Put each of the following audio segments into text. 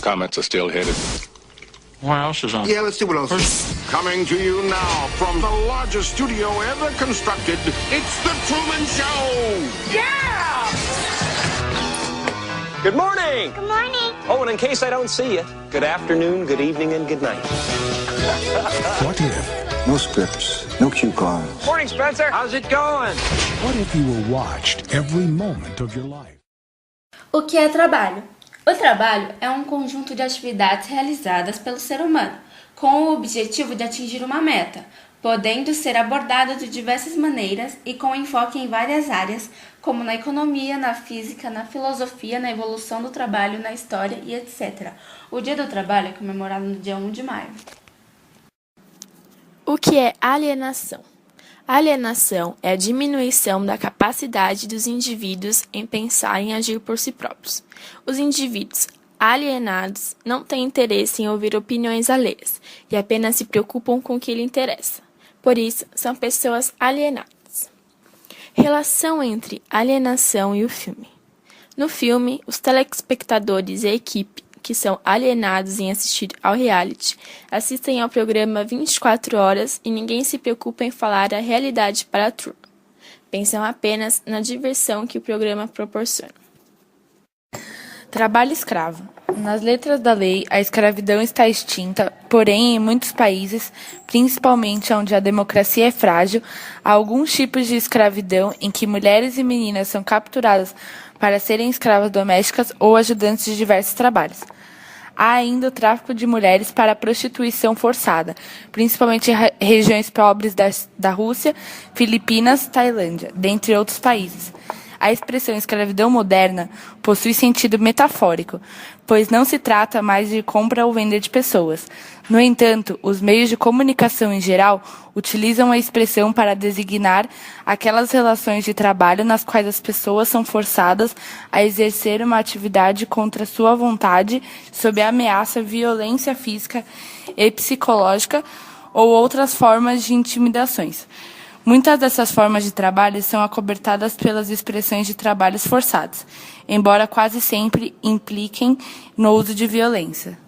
Comets are still headed. What else is on? Yeah, let's see what else is. Coming to you now from the largest studio ever constructed, it's The Truman Show! Yeah! Good morning! Good morning. Oh, and in case I don't see you, good afternoon, good evening, and good night. What if? No scripts, no cue cards. Morning, Spencer. How's it going? What if you were watched every moment of your life? O que é trabalho? O trabalho é um conjunto de atividades realizadas pelo ser humano, com o objetivo de atingir uma meta, podendo ser abordado de diversas maneiras e com enfoque em várias áreas, como na economia, na física, na filosofia, na evolução do trabalho, na história e etc. O Dia do Trabalho é comemorado no dia 1 de maio. O que é alienação? Alienação é a diminuição da capacidade dos indivíduos em pensar e agir por si próprios. Os indivíduos alienados não têm interesse em ouvir opiniões alheias e apenas se preocupam com o que lhe interessa. Por isso, são pessoas alienadas. Relação entre alienação e o filme. No filme, os telespectadores e a equipe que são alienados em assistir ao reality, assistem ao programa 24 horas e ninguém se preocupa em falar a realidade para a turma. Pensam apenas na diversão que o programa proporciona. Trabalho escravo. Nas letras da lei, a escravidão está extinta, porém, em muitos países, principalmente onde a democracia é frágil, há alguns tipos de escravidão em que mulheres e meninas são capturadas para serem escravas domésticas ou ajudantes de diversos trabalhos. Há ainda o tráfico de mulheres para prostituição forçada, principalmente em regiões pobres da Rússia, Filipinas, Tailândia, dentre outros países. A expressão escravidão moderna possui sentido metafórico, pois não se trata mais de compra ou venda de pessoas. No entanto, os meios de comunicação em geral utilizam a expressão para designar aquelas relações de trabalho nas quais as pessoas são forçadas a exercer uma atividade contra sua vontade, sob a ameaça, violência física e psicológica ou outras formas de intimidações. Muitas dessas formas de trabalho são acobertadas pelas expressões de trabalhos forçados, embora quase sempre impliquem no uso de violência.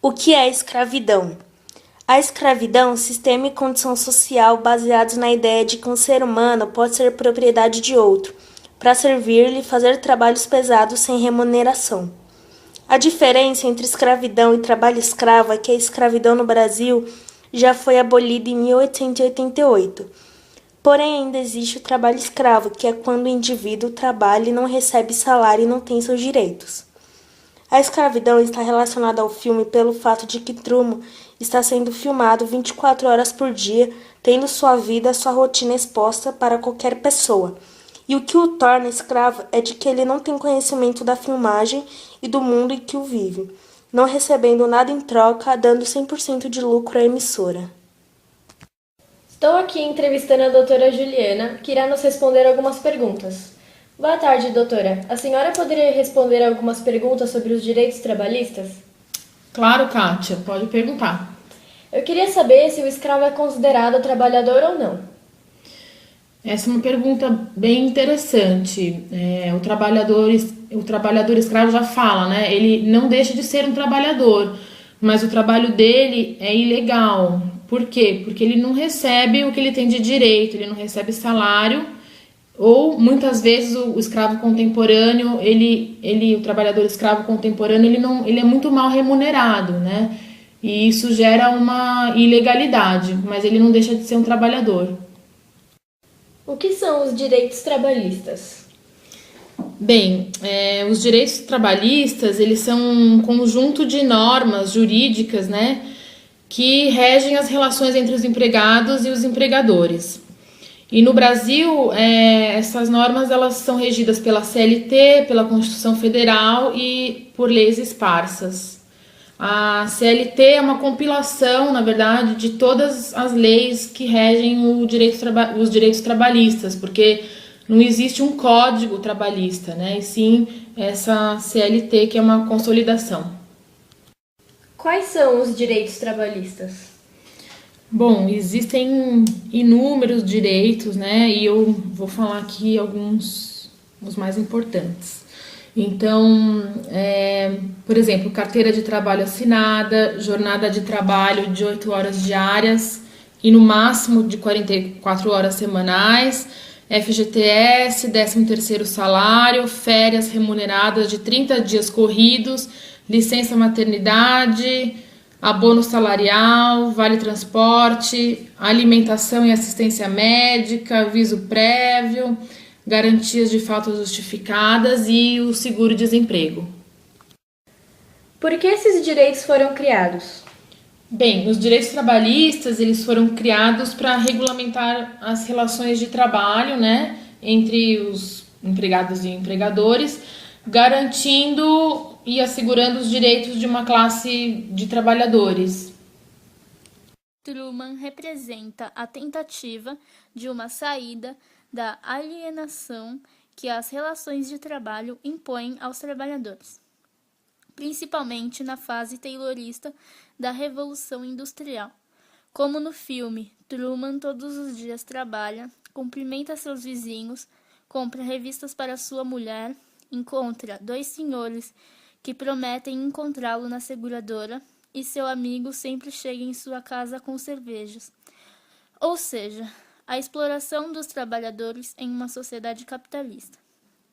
O que é escravidão? A escravidão é um sistema e condição social baseados na ideia de que um ser humano pode ser propriedade de outro, para servir-lhe e fazer trabalhos pesados sem remuneração. A diferença entre escravidão e trabalho escravo é que a escravidão no Brasil já foi abolida em 1888. Porém, ainda existe o trabalho escravo, que é quando o indivíduo trabalha e não recebe salário e não tem seus direitos. A escravidão está relacionada ao filme pelo fato de que Truman está sendo filmado 24 horas por dia, tendo sua vida, sua rotina exposta para qualquer pessoa. E o que o torna escravo é de que ele não tem conhecimento da filmagem e do mundo em que o vive, não recebendo nada em troca, dando 100% de lucro à emissora. Estou aqui entrevistando a doutora Juliana, que irá nos responder algumas perguntas. Boa tarde, doutora. A senhora poderia responder algumas perguntas sobre os direitos trabalhistas? Claro, Kátia, pode perguntar. Eu queria saber se o escravo é considerado trabalhador ou não. Essa é uma pergunta bem interessante. O trabalhador escravo já fala, né? Ele não deixa de ser um trabalhador, mas o trabalho dele é ilegal. Por quê? Porque ele não recebe o que ele tem de direito, ele não recebe salário, ou muitas vezes o escravo contemporâneo, o trabalhador escravo contemporâneo, ele é muito mal remunerado, né? E isso gera uma ilegalidade, mas ele não deixa de ser um trabalhador. O que são os direitos trabalhistas? Bem, os direitos trabalhistas, eles são um conjunto de normas jurídicas, né, que regem as relações entre os empregados e os empregadores. E no Brasil, essas normas elas são regidas pela CLT, pela Constituição Federal e por leis esparsas. A CLT é uma compilação, na verdade, de todas as leis que regem os direitos trabalhistas, porque não existe um código trabalhista, né? E sim essa CLT, que é uma consolidação. Quais são os direitos trabalhistas? Bom, existem inúmeros direitos, né? E eu vou falar aqui alguns, os mais importantes. Então, por exemplo, carteira de trabalho assinada, jornada de trabalho de 8 horas diárias e no máximo de 44 horas semanais, FGTS, 13º salário, férias remuneradas de 30 dias corridos, licença maternidade, abono salarial, vale transporte, alimentação e assistência médica, aviso prévio, garantias de faltas justificadas e o seguro-desemprego. Por que esses direitos foram criados? Bem, os direitos trabalhistas eles foram criados para regulamentar as relações de trabalho, né, entre os empregados e empregadores, garantindo e assegurando os direitos de uma classe de trabalhadores. Truman representa a tentativa de uma saída da alienação que as relações de trabalho impõem aos trabalhadores, principalmente na fase taylorista da Revolução Industrial. Como no filme, Truman todos os dias trabalha, cumprimenta seus vizinhos, compra revistas para sua mulher, encontra 2 senhores que prometem encontrá-lo na seguradora e seu amigo sempre chega em sua casa com cervejas. Ou seja, a exploração dos trabalhadores em uma sociedade capitalista.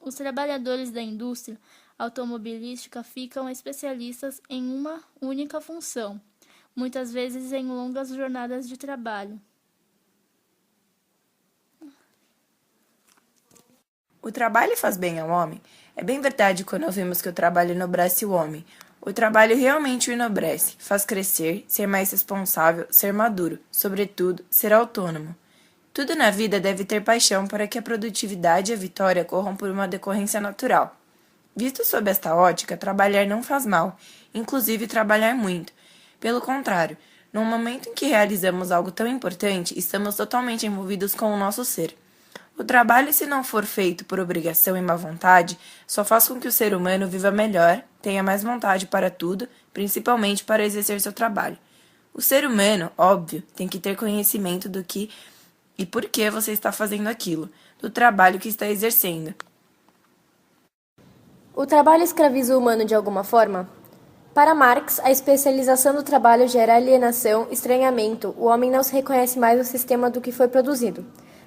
Os trabalhadores da indústria automobilística ficam especialistas em uma única função, muitas vezes em longas jornadas de trabalho. O trabalho faz bem ao homem? É bem verdade quando ouvimos que o trabalho enobrece o homem. O trabalho realmente o enobrece, faz crescer, ser mais responsável, ser maduro, sobretudo, ser autônomo. Tudo na vida deve ter paixão para que a produtividade e a vitória corram por uma decorrência natural. Visto sob esta ótica, trabalhar não faz mal, inclusive trabalhar muito. Pelo contrário, no momento em que realizamos algo tão importante, estamos totalmente envolvidos com o nosso ser. O trabalho, se não for feito por obrigação e má vontade, só faz com que o ser humano viva melhor, tenha mais vontade para tudo, principalmente para exercer seu trabalho. O ser humano, óbvio, tem que ter conhecimento do que e por que você está fazendo aquilo, do trabalho que está exercendo. O trabalho escraviza o humano de alguma forma? Para Marx, a especialização do trabalho gera alienação, estranhamento, o homem não se reconhece mais no sistema do que foi produzido.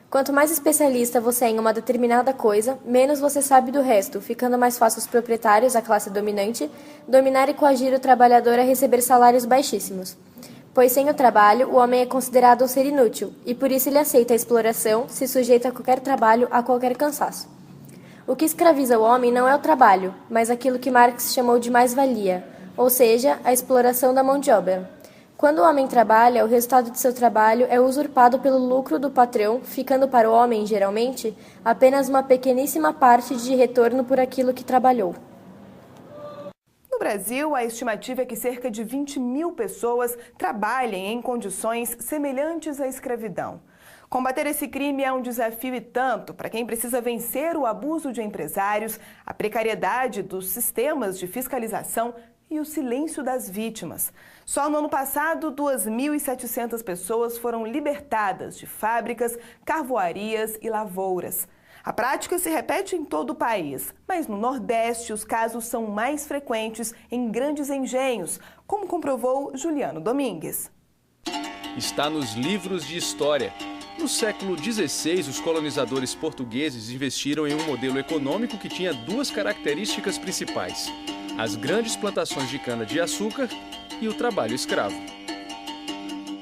Quanto mais especialista você é em uma determinada coisa, menos você sabe do resto, ficando mais fácil os proprietários, a classe dominante, dominar e coagir o trabalhador a receber salários baixíssimos. Pois sem o trabalho, o homem é considerado um ser inútil, e por isso ele aceita a exploração, se sujeita a qualquer trabalho, a qualquer cansaço. O que escraviza o homem não é o trabalho, mas aquilo que Marx chamou de mais-valia, ou seja, a exploração da mão de obra. Quando o homem trabalha, o resultado de seu trabalho é usurpado pelo lucro do patrão, ficando para o homem, geralmente, apenas uma pequeníssima parte de retorno por aquilo que trabalhou. No Brasil, a estimativa é que cerca de 20 mil pessoas trabalhem em condições semelhantes à escravidão. Combater esse crime é um desafio e tanto para quem precisa vencer o abuso de empresários, a precariedade dos sistemas de fiscalização e o silêncio das vítimas. Só no ano passado, 2.700 pessoas foram libertadas de fábricas, carvoarias e lavouras. A prática se repete em todo o país, mas no Nordeste os casos são mais frequentes em grandes engenhos, como comprovou Juliano Domingues. Está nos livros de história. No século XVI, os colonizadores portugueses investiram em um modelo econômico que tinha 2 características principais: as grandes plantações de cana-de-açúcar e o trabalho escravo.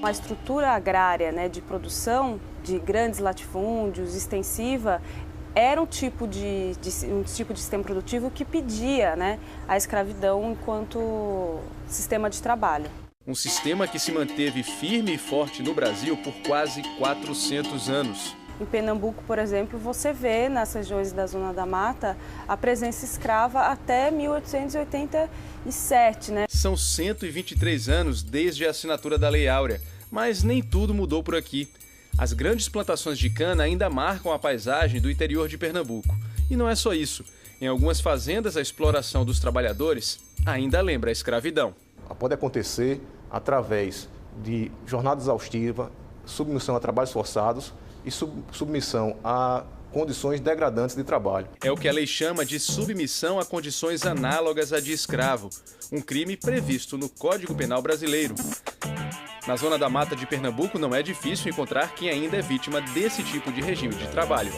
A estrutura agrária, de produção de grandes latifúndios, extensiva, era um tipo de sistema produtivo que pedia a escravidão enquanto sistema de trabalho. Um sistema que se manteve firme e forte no Brasil por quase 400 anos. Em Pernambuco, por exemplo, você vê nas regiões da Zona da Mata a presença escrava até 1887. São 123 anos desde a assinatura da Lei Áurea, mas nem tudo mudou por aqui. As grandes plantações de cana ainda marcam a paisagem do interior de Pernambuco. E não é só isso. Em algumas fazendas, a exploração dos trabalhadores ainda lembra a escravidão. Pode acontecer através de jornada exaustiva, submissão a trabalhos forçados e submissão a condições degradantes de trabalho. É o que a lei chama de submissão a condições análogas à de escravo, um crime previsto no Código Penal brasileiro. Na zona da mata de Pernambuco não é difícil encontrar quem ainda é vítima desse tipo de regime de trabalho.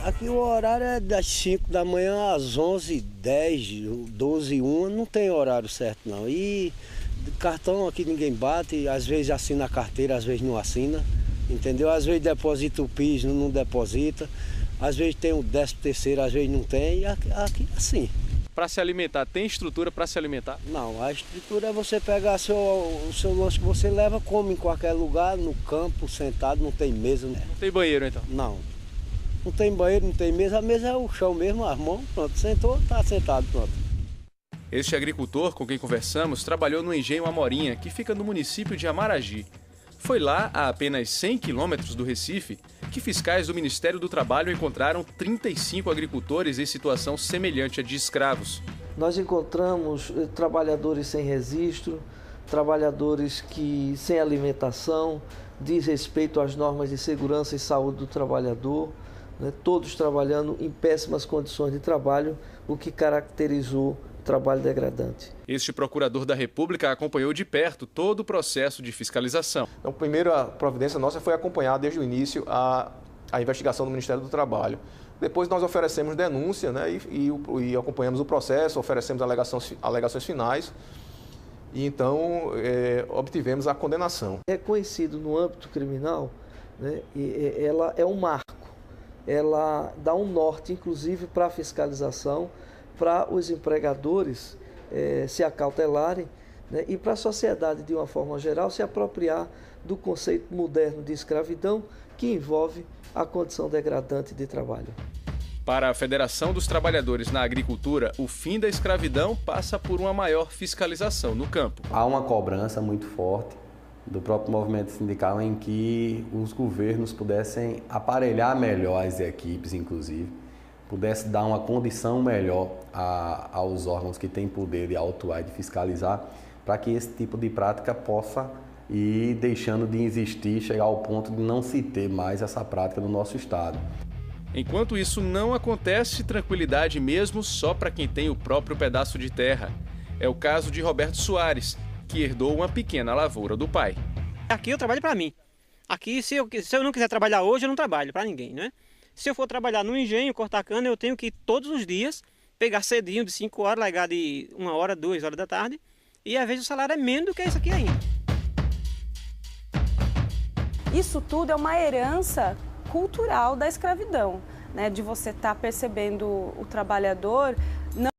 Aqui o horário é das 5 da manhã às 11h10, 12h01, não tem horário certo não. E cartão aqui ninguém bate, às vezes assina a carteira, às vezes não assina, entendeu? Às vezes deposita o PIS, não deposita, às vezes tem o 13º, às vezes não tem, e aqui assim. Para se alimentar, tem estrutura para se alimentar? Não, a estrutura é você pegar o seu lanche que você leva, come em qualquer lugar, no campo, sentado, não tem mesa. Não tem banheiro então? Não. Não tem banheiro, não tem mesa, a mesa é o chão mesmo, as mãos, pronto, sentou, tá sentado, pronto. Este agricultor com quem conversamos trabalhou no engenho Amorinha, que fica no município de Amaragi. Foi lá, a apenas 100 quilômetros do Recife, que fiscais do Ministério do Trabalho encontraram 35 agricultores em situação semelhante à de escravos. Nós encontramos trabalhadores sem registro, trabalhadores sem alimentação, desrespeito às normas de segurança e saúde do trabalhador, né, todos trabalhando em péssimas condições de trabalho, o que caracterizou trabalho degradante. Este procurador da República acompanhou de perto todo o processo de fiscalização. Então, a primeira providência nossa foi acompanhar desde o início a investigação do Ministério do Trabalho. Depois nós oferecemos denúncia, né, e acompanhamos o processo, oferecemos alegações finais e então obtivemos a condenação. Reconhecido no âmbito criminal, né, ela é um marco, ela dá um norte, inclusive, para a fiscalização, para os empregadores se acautelarem, né, e para a sociedade, de uma forma geral, se apropriar do conceito moderno de escravidão, que envolve a condição degradante de trabalho. Para a Federação dos Trabalhadores na Agricultura, o fim da escravidão passa por uma maior fiscalização no campo. Há uma cobrança muito forte do próprio movimento sindical em que os governos pudessem aparelhar melhor as equipes, inclusive, pudesse dar uma condição melhor aos órgãos que têm poder de autuar e de fiscalizar, para que esse tipo de prática possa ir deixando de existir, chegar ao ponto de não se ter mais essa prática no nosso estado. Enquanto isso não acontece, tranquilidade mesmo só para quem tem o próprio pedaço de terra. É o caso de Roberto Soares, que herdou uma pequena lavoura do pai. Aqui eu trabalho para mim. Aqui, se eu não quiser trabalhar hoje, eu não trabalho para ninguém, né? Se eu for trabalhar no engenho, cortar cana, eu tenho que ir todos os dias, pegar cedinho de 5 horas, largar de 1 hora, 2 horas da tarde, e às vezes o salário é menos do que isso aqui ainda. Isso tudo é uma herança cultural da escravidão, né? De você estar percebendo o trabalhador não